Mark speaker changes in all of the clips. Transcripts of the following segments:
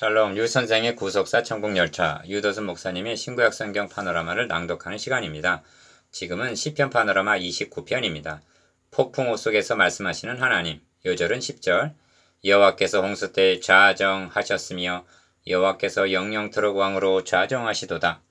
Speaker 1: 샬롬 유선생의 구속사 천국열차 유도순 목사님의 신구약 성경 파노라마를 낭독하는 시간입니다. 지금은 시편 파노라마 29편입니다. 폭풍 호 속에서 말씀하시는 하나님. 요절은 10절 여호와께서 홍수 때 좌정하셨으며 여호와께서 영영토록 왕으로 좌정하시도다.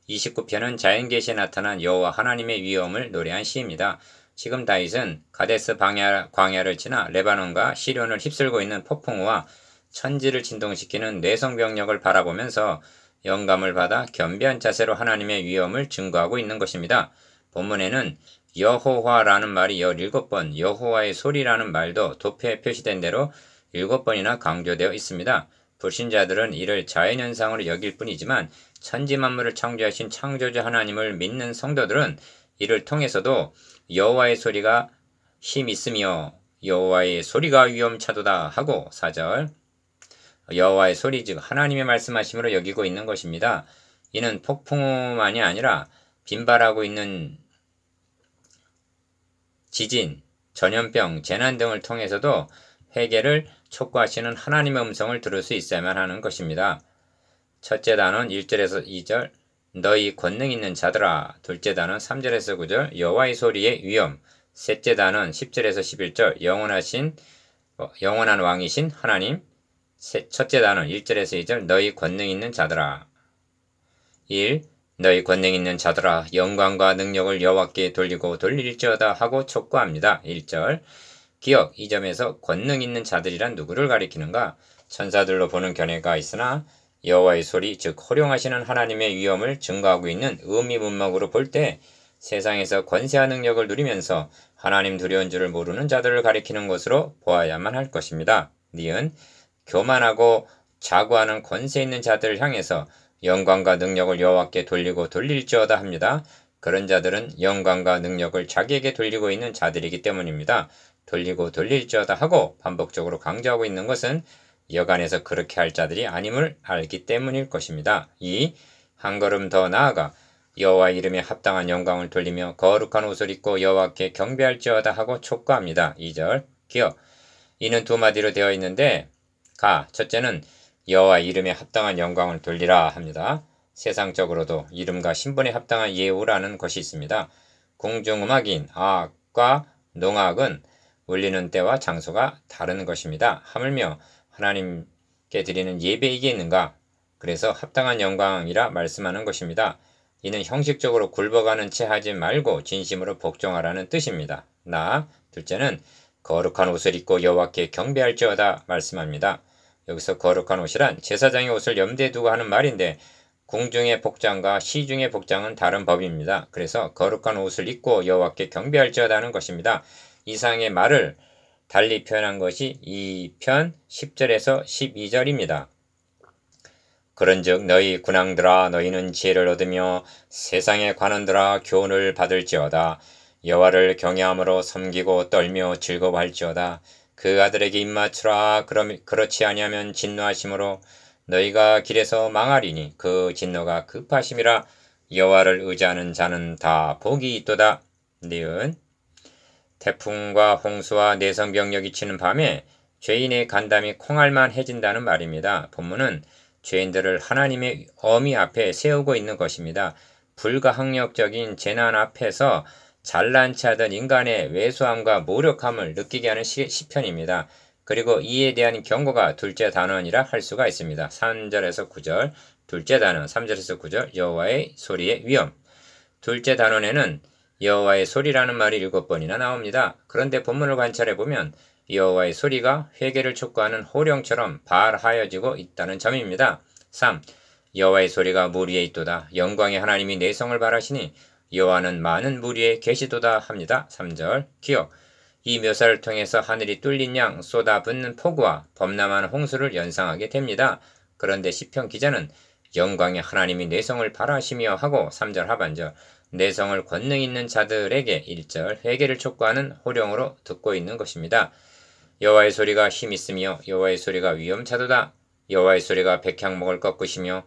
Speaker 1: 29편은 자연계시에 나타난 여호와 하나님의 위엄을 노래한 시입니다. 지금 다윗은 가데스 광야를 지나 레바논과 시련을 휩쓸고 있는 폭풍우와 천지를 진동시키는 내성병력을 바라보면서 영감을 받아 겸비한 자세로 하나님의 위엄을 증거하고 있는 것입니다. 본문에는 여호와라는 말이 17번, 여호와의 소리라는 말도 도표에 표시된 대로 7번이나 강조되어 있습니다. 불신자들은 이를 자연현상으로 여길 뿐이지만 천지만물을 창조하신 창조주 하나님을 믿는 성도들은 이를 통해서도 여호와의 소리가 힘 있으며 여호와의 소리가 위엄차도다 하고 4절 여호와의 소리 즉 하나님의 말씀하심으로 여기고 있는 것입니다. 이는 폭풍우만이 아니라 빈발하고 있는 지진, 전염병, 재난 등을 통해서도 회개를 촉구하시는 하나님의 음성을 들을 수 있어야만 하는 것입니다. 첫째 단어는 1절에서 2절 너희 권능 있는 자들아. 둘째 단어는 3절에서 9절 여호와의 소리의 위엄. 셋째 단어는 10절에서 11절 영원한 왕이신 하나님. 첫째 단어는 1절에서 2절 너희 권능 있는 자들아. 1. 너희 권능 있는 자들아 영광과 능력을 여호와께 돌리고 돌릴지어다 하고 촉구합니다. 1절 기억 이 점에서 권능 있는 자들이란 누구를 가리키는가? 천사들로 보는 견해가 있으나 여호와의 소리 즉 호령하시는 하나님의 위엄을 증거하고 있는 의미문맥으로 볼 때 세상에서 권세와 능력을 누리면서 하나님 두려운 줄을 모르는 자들을 가리키는 것으로 보아야만 할 것입니다. 니은 교만하고 자고하는 권세 있는 자들을 향해서 영광과 능력을 여호와께 돌리고 돌릴지어다 합니다. 그런 자들은 영광과 능력을 자기에게 돌리고 있는 자들이기 때문입니다. 돌리고 돌릴지어다 하고 반복적으로 강조하고 있는 것은 여간에서 그렇게 할 자들이 아님을 알기 때문일 것입니다. 2. 한 걸음 더 나아가 여호와 이름에 합당한 영광을 돌리며 거룩한 옷을 입고 여호와께 경배할지어다 하고 촉구합니다. 2절 기억 이는 두 마디로 되어 있는데 첫째는 여호와 이름에 합당한 영광을 돌리라 합니다. 세상적으로도 이름과 신분에 합당한 예우라는 것이 있습니다. 궁중음악인 악과 농악은 울리는 때와 장소가 다른 것입니다. 하물며 하나님께 드리는 예배이겠는가? 그래서 합당한 영광이라 말씀하는 것입니다. 이는 형식적으로 굴복하는 채 하지 말고 진심으로 복종하라는 뜻입니다. 둘째는 거룩한 옷을 입고 여호와께 경배할지어다 말씀합니다. 여기서 거룩한 옷이란 제사장의 옷을 염두에 두고 하는 말인데 궁중의 복장과 시중의 복장은 다른 법입니다. 그래서 거룩한 옷을 입고 여호와께 경배할지어다 하는 것입니다. 이상의 말을 달리 표현한 것이 2편 10절에서 12절입니다. 그런즉 너희 군왕들아 너희는 지혜를 얻으며 세상의 관원들아 교훈을 받을지어다. 여호와를 경외함으로 섬기고 떨며 즐거워할지어다. 그 아들에게 입맞추라. 그렇지 아니하면 진노하심으로 너희가 길에서 망하리니 그 진노가 급하심이라. 여호와를 의지하는 자는 다 복이 있도다. 니은 태풍과 홍수와 내성병력이 치는 밤에 죄인의 간담이 콩알만 해진다는 말입니다. 본문은 죄인들을 하나님의 어미 앞에 세우고 있는 것입니다. 불가항력적인 재난 앞에서 잘난 체하던 인간의 왜소함과 무력함을 느끼게 하는 시편입니다. 그리고 이에 대한 경고가 둘째 단원이라 할 수가 있습니다. 3절에서 9절 둘째 단원 3절에서 9절 여호와의 소리의 위엄. 둘째 단원에는 여호와의 소리라는 말이 7번이나 나옵니다. 그런데 본문을 관찰해보면 여호와의 소리가 회개를 촉구하는 호령처럼 발하여지고 있다는 점입니다. 3. 여호와의 소리가 물 위에 있도다. 영광의 하나님이 내성을 바라시니 여호와는 많은 물 위에 계시도다 합니다. 3절 기억 이 묘사를 통해서 하늘이 뚫린 양 쏟아붓는 폭우와 범람한 홍수를 연상하게 됩니다. 그런데 시편 기자는 영광의 하나님이 내성을 바라시며 하고 3절 하반절 내성을 권능 있는 자들에게 1절 회개를 촉구하는 호령으로 듣고 있는 것입니다. 여호와의 소리가 힘 있으며 여호와의 소리가 위엄차도다. 여호와의 소리가 백향목을 꺾으시며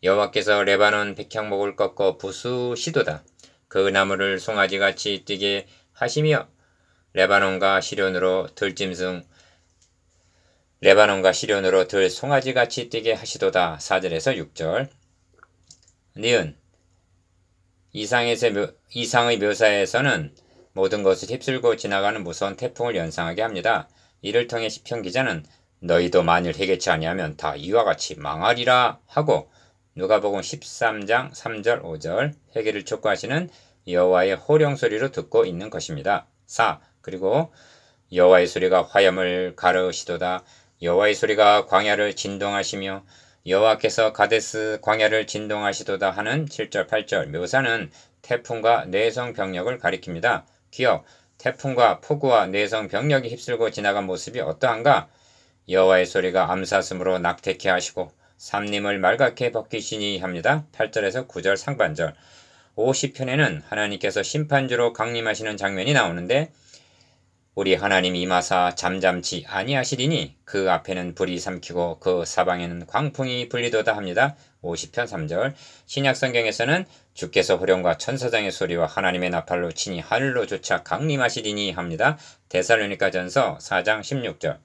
Speaker 1: 여호와께서 레바논 백향목을 꺾어 부수시도다. 그 나무를 송아지같이 뛰게 하시며 레바논과 시련으로 들짐승 레바논과 시련으로 들 송아지같이 뛰게 하시도다. 4절에서 6절. 니은 이상의 묘사에서는 모든 것을 휩쓸고 지나가는 무서운 태풍을 연상하게 합니다. 이를 통해 시편 기자는 너희도 만일 회개치 아니하면 다 이와 같이 망하리라 하고 누가복음 13장 3절 5절 회개를 촉구하시는 여호와의 호령 소리로 듣고 있는 것입니다. 4. 그리고 여호와의 소리가 화염을 가르시도다. 여호와의 소리가 광야를 진동하시며 여호와께서 가데스 광야를 진동하시도다 하는 7절 8절 묘사는 태풍과 내성 병력을 가리킵니다. 기억, 태풍과 폭우와 내성 병력이 휩쓸고 지나간 모습이 어떠한가? 여호와의 소리가 암사슴으로 낙태케 하시고 삼림을 말갛게 벗기시니 합니다. 8절에서 9절 상반절. 50편에는 하나님께서 심판주로 강림하시는 장면이 나오는데 우리 하나님 임하사 잠잠치 아니하시리니 그 앞에는 불이 삼키고 그 사방에는 광풍이 불리도다 합니다. 50편 3절. 신약성경에서는 주께서 호령과 천사장의 소리와 하나님의 나팔로 친히 하늘로 쫓아 강림하시리니 합니다. 데살로니가전서 4장 16절.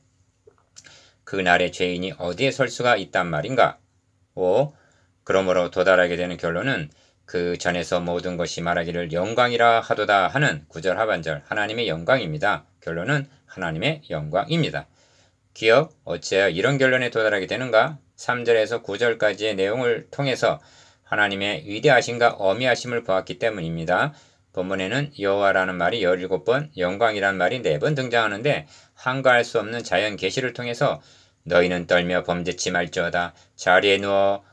Speaker 1: 그날의 죄인이 어디에 설 수가 있단 말인가? 5. 그러므로 도달하게 되는 결론은 그 전에서 모든 것이 말하기를 영광이라 하도다 하는 9절 하반절 하나님의 영광입니다. 결론은 하나님의 영광입니다. 기억, 어찌하여 이런 결론에 도달하게 되는가? 3절에서 9절까지의 내용을 통해서 하나님의 위대하심과 어미하심을 보았기 때문입니다. 본문에는 여호와라는 말이 17번, 영광이라는 말이 4번 등장하는데 한가할 수 없는 자연 계시를 통해서 너희는 떨며 범죄치 말지어다. 자리에 누워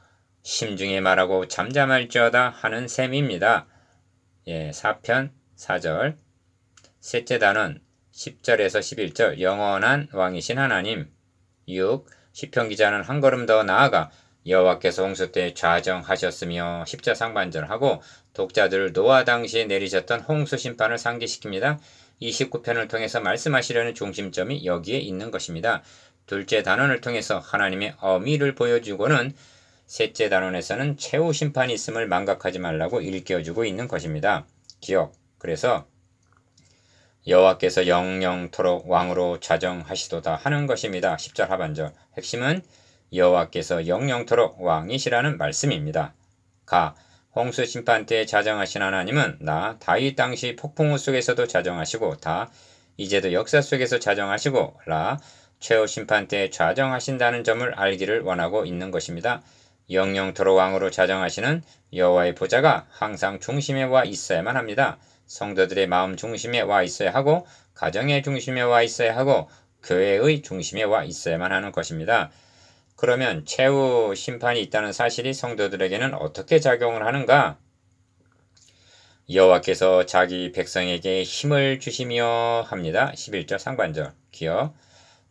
Speaker 1: 심중에 말하고 잠잠할지어다 하는 셈입니다. 4편 4절. 셋째 단원 10절에서 11절 영원한 왕이신 하나님. 6. 시편 기자는 한 걸음 더 나아가 여호와께서 홍수 때 좌정하셨으며 10절 상반절 하고 독자들을 노아 당시에 내리셨던 홍수 심판을 상기시킵니다. 29편을 통해서 말씀하시려는 중심점이 여기에 있는 것입니다. 둘째 단원을 통해서 하나님의 어미를 보여주고는 셋째 단원에서는 최후 심판이 있음을 망각하지 말라고 일깨워주고 있는 것입니다. 기억. 그래서 여호와께서 영영토록 왕으로 좌정하시도다 하는 것입니다. 10절 하반절. 핵심은 여호와께서 영영토록 왕이시라는 말씀입니다. 가. 홍수 심판 때 좌정하신 하나님은 나 다윗 당시 폭풍우 속에서도 좌정하시고 다 이제도 역사 속에서 좌정하시고 라 최후 심판 때 좌정하신다는 점을 알기를 원하고 있는 것입니다. 영영토록 왕으로 좌정하시는 여호와의 보좌가 항상 중심에 와 있어야만 합니다. 성도들의 마음 중심에 와 있어야 하고 가정의 중심에 와 있어야 하고 교회의 중심에 와 있어야만 하는 것입니다. 그러면 최후 심판이 있다는 사실이 성도들에게는 어떻게 작용을 하는가? 여호와께서 자기 백성에게 힘을 주시며 합니다. 11절 상반절. 기억.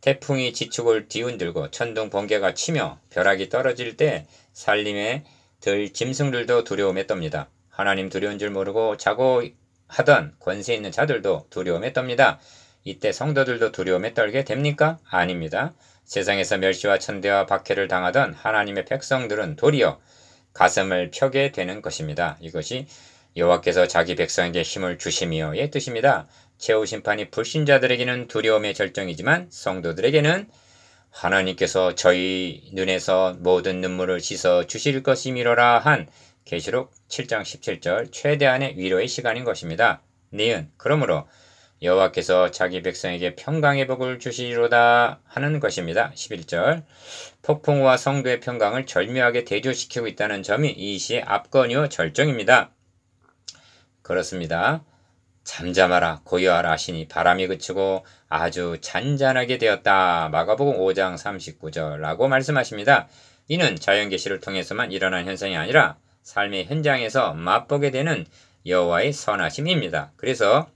Speaker 1: 태풍이 지축을 뒤흔들고 천둥 번개가 치며 벼락이 떨어질 때 살림에 들 짐승들도 두려움에 떱니다. 하나님 두려운 줄 모르고 자고 하던 권세 있는 자들도 두려움에 떱니다. 이때 성도들도 두려움에 떨게 됩니까? 아닙니다. 세상에서 멸시와 천대와 박해를 당하던 하나님의 백성들은 도리어 가슴을 펴게 되는 것입니다. 이것이 여호와께서 자기 백성에게 힘을 주시며의 뜻입니다. 최후 심판이 불신자들에게는 두려움의 절정이지만 성도들에게는 하나님께서 저희 눈에서 모든 눈물을 씻어 주실 것이미로라 한 계시록 7장 17절 최대한의 위로의 시간인 것입니다. 니은 그러므로 여호와께서 자기 백성에게 평강의 복을 주시리로다 하는 것입니다. 11절 폭풍우와 성도의 평강을 절묘하게 대조시키고 있다는 점이 이 시의 압권이요 절정입니다. 그렇습니다. 잠잠하라 고요하라 하시니 바람이 그치고 아주 잔잔하게 되었다. 마가복음 5장 39절라고 말씀하십니다. 이는 자연계시를 통해서만 일어난 현상이 아니라 삶의 현장에서 맛보게 되는 여호와의 선하심입니다. 그래서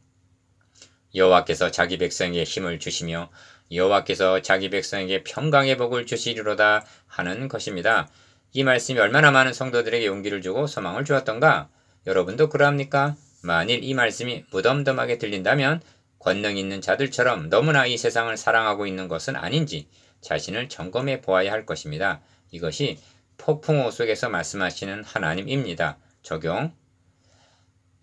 Speaker 1: 여호와께서 자기 백성에게 힘을 주시며 여호와께서 자기 백성에게 평강의 복을 주시리로다 하는 것입니다. 이 말씀이 얼마나 많은 성도들에게 용기를 주고 소망을 주었던가? 여러분도 그러합니까? 만일 이 말씀이 무덤덤하게 들린다면 권능 있는 자들처럼 너무나 이 세상을 사랑하고 있는 것은 아닌지 자신을 점검해 보아야 할 것입니다. 이것이 폭풍우 속에서 말씀하시는 하나님입니다. 적용.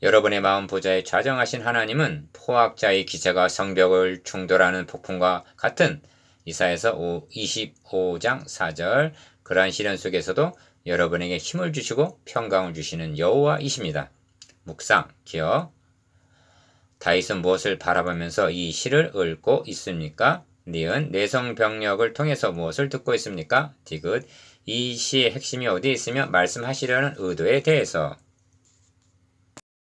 Speaker 1: 여러분의 마음 보좌에 좌정하신 하나님은 포악자의 기세가 성벽을 충돌하는 폭풍과 같은 이사야서 25장 4절. 그러한 시련 속에서도 여러분에게 힘을 주시고 평강을 주시는 여호와이십니다. 묵상, 기억. 다윗은 무엇을 바라보면서 이 시를 읽고 있습니까? 니은 내성병력을 통해서 무엇을 듣고 있습니까? 디귿 이 시의 핵심이 어디에 있으며 말씀하시려는 의도에 대해서.